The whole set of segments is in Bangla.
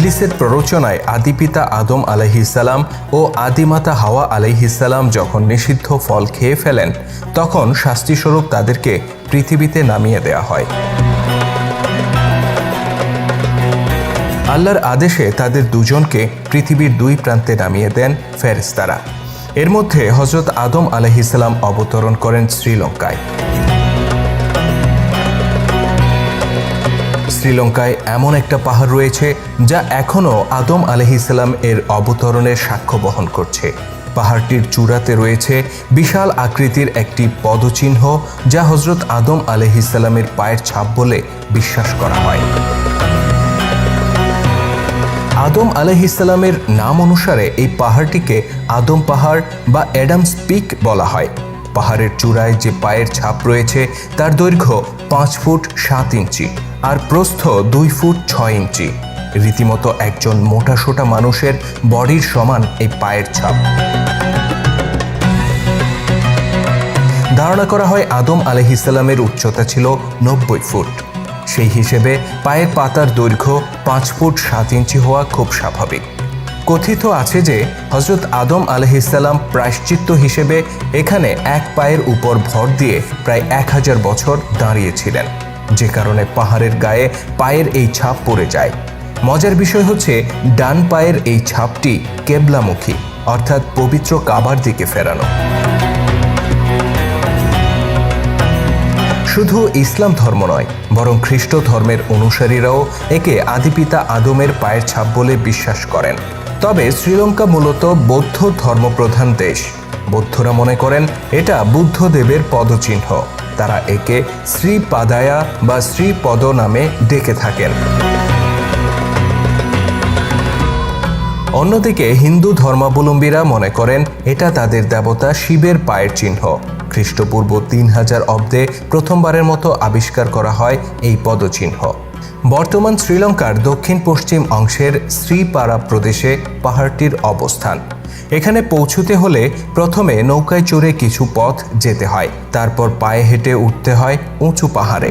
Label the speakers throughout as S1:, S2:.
S1: ইবলিসের প্ররোচনায় আদিপিতা আদম আলাইহিসসালাম ও আদিমাতা হাওয়া আলাইহিসসালাম যখন নিষিদ্ধ ফল খেয়ে ফেলেন, তখন শাস্তিস্বরূপ তাদেরকে পৃথিবীতে নামিয়ে দেওয়া হয়। আল্লাহর আদেশে তাদের দুজনকে পৃথিবীর দুই প্রান্তে নামিয়ে দেন ফেরেশতারা। এর মধ্যে হযরত আদম আলাইহিসসালাম অবতরণ করেন শ্রীলঙ্কায়। শ্রীলঙ্কায় এমন একটা পাহাড় রয়েছে যা এখনও আদম আলাইহিসসালাম এর অবতরণের সাক্ষ্য বহন করছে। পাহাড়টির চূড়াতে রয়েছে বিশাল আকৃতির একটি পদচিহ্ন, যা হযরত আদম আলাইহিসসালামের পায়ের ছাপ বলে বিশ্বাস করা হয়। আদম আলাইহিসসালামের নাম অনুসারে এই পাহাড়টিকে আদম পাহাড় বা অ্যাডামস পিক বলা হয়। পাহাড়ের চূড়ায় যে পায়ের ছাপ রয়েছে তার দৈর্ঘ্য 5 ফুট 7 ইঞ্চি আর প্রস্থ 2 ফুট 6 ইঞ্চি। রীতিমতো একজন মোটাসোটা মানুষের বডির সমান এই পায়ের ছাপ। ধারণা করা হয় আদম আলাইহিসসালামের উচ্চতা ছিল 90 ফুট। সেই হিসেবে পায়ের পাতার দৈর্ঘ্য 5 ফুট 7 ইঞ্চি হওয়া খুব স্বাভাবিক। কথিত আছে যে হযরত আদম আলাইহিসসালাম প্রায়শ্চিত্ত হিসেবে এখানে এক পায়ের উপর ভর দিয়ে প্রায় 1000 বছর দাঁড়িয়েছিলেন, যে কারণে পাহাড়ের গায়ে পায়ের এই ছাপ পড়ে যায়। মজার বিষয় হচ্ছে ডান পায়ের এই ছাপটি কেবলামুখী, অর্থাৎ পবিত্র কাবার দিকে ফেরানো। শুধু ইসলাম ধর্ম নয়, বরং খ্রিস্ট ধর্মের অনুসারীরাও একে আদিপিতা আদমের পায়ের ছাপ বলে বিশ্বাস করেন। তবে শ্রীলঙ্কা মূলত বৌদ্ধ ধর্মপ্রধান দেশ। বৌদ্ধরা মনে করেন এটা বুদ্ধদেবের পদচিহ্ন। তারা একে শ্রীপাদায়া বা শ্রীপদ নামে ডেকে থাকেন। অন্যদিকে হিন্দু ধর্মাবলম্বীরা মনে করেন এটা তাদের দেবতা শিবের পায়ের চিহ্ন। খ্রিস্টপূর্ব 3000 অব্দে প্রথমবারের মতো আবিষ্কার করা হয় এই পদচিহ্ন। বর্তমান শ্রীলঙ্কার দক্ষিণ পশ্চিম অংশের শ্রীপারা প্রদেশে পাহাড়টির অবস্থান। এখানে পৌঁছতে হলে প্রথমে নৌকায় চড়ে কিছু পথ যেতে হয়, তারপর পায়ে হেঁটে উঠতে হয় উঁচু পাহাড়ে।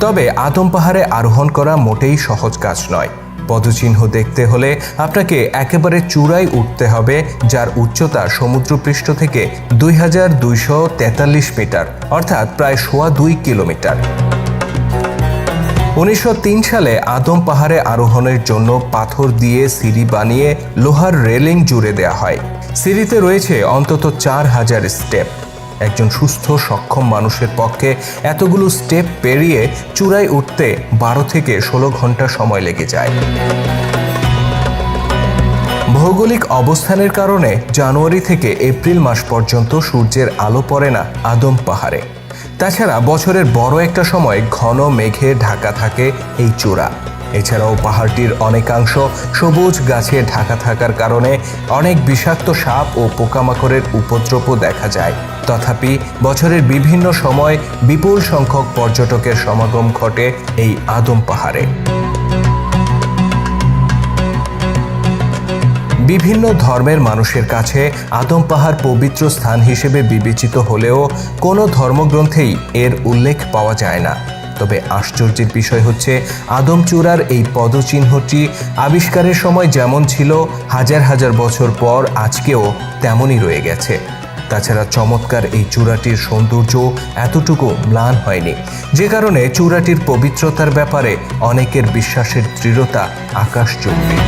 S1: তবে আদম পাহাড়ে আরোহণ করা মোটেই সহজ কাজ নয়। পদচিহ্ন দেখতে হলে আপনাকে একেবারে চূড়ায় উঠতে হবে, যার উচ্চতা সমুদ্রপৃষ্ঠ থেকে 2243 মিটার, অর্থাৎ প্রায় 2.25 কিলোমিটার। 1903 সালে আদম পাহাড়ে আরোহণের জন্য পাথর দিয়ে সিঁড়ি বানিয়ে লোহার রেলিং জুড়ে দেওয়া হয়। সিঁড়িতে রয়েছে অন্তত 4000 স্টেপ। একজন সুস্থ সক্ষম মানুষের পক্ষে এতগুলো স্টেপ পেরিয়ে চূড়ায় উঠতে 12 থেকে 16 ঘন্টা সময় লেগে যায়। ভৌগোলিক অবস্থানের কারণে জানুয়ারি থেকে এপ্রিল মাস পর্যন্ত সূর্যের আলো পড়ে না আদম পাহাড়ে। তাছাড়া বছরের বড় একটা সময় ঘন মেঘে ঢাকা থাকে এই চূড়া। এছাড়াও পাহাড়টির অনেকাংশ সবুজ গাছে ঢাকা থাকার কারণে অনেক বিষাক্ত সাপ ও পোকামাকড়ের উপদ্রবও দেখা যায়। তথাপি বছরের বিভিন্ন সময় বিপুল সংখ্যক পর্যটকের সমাগম ঘটে এই আদম পাহাড়ে। বিভিন্ন ধর্মের মানুষের কাছে আদম পাহাড় পবিত্র স্থান হিসেবে বিবেচিত হলেও কোনো ধর্মগ্রন্থেই এর উল্লেখ পাওয়া যায় না। তবে আশ্চর্যের বিষয় হচ্ছে আদম চূড়ার এই পদচিহ্নটি আবিষ্কারের সময় যেমন ছিল, হাজার হাজার বছর পর আজকেও তেমনই রয়ে গেছে। তাছাড়া চমৎকার এই চূড়াটির সৌন্দর্য এতটুকু ম্লান হয়নি, যে কারণে চূড়াটির পবিত্রতার ব্যাপারে অনেকের বিশ্বাসের দৃঢ়তা আকাশচুম্বী।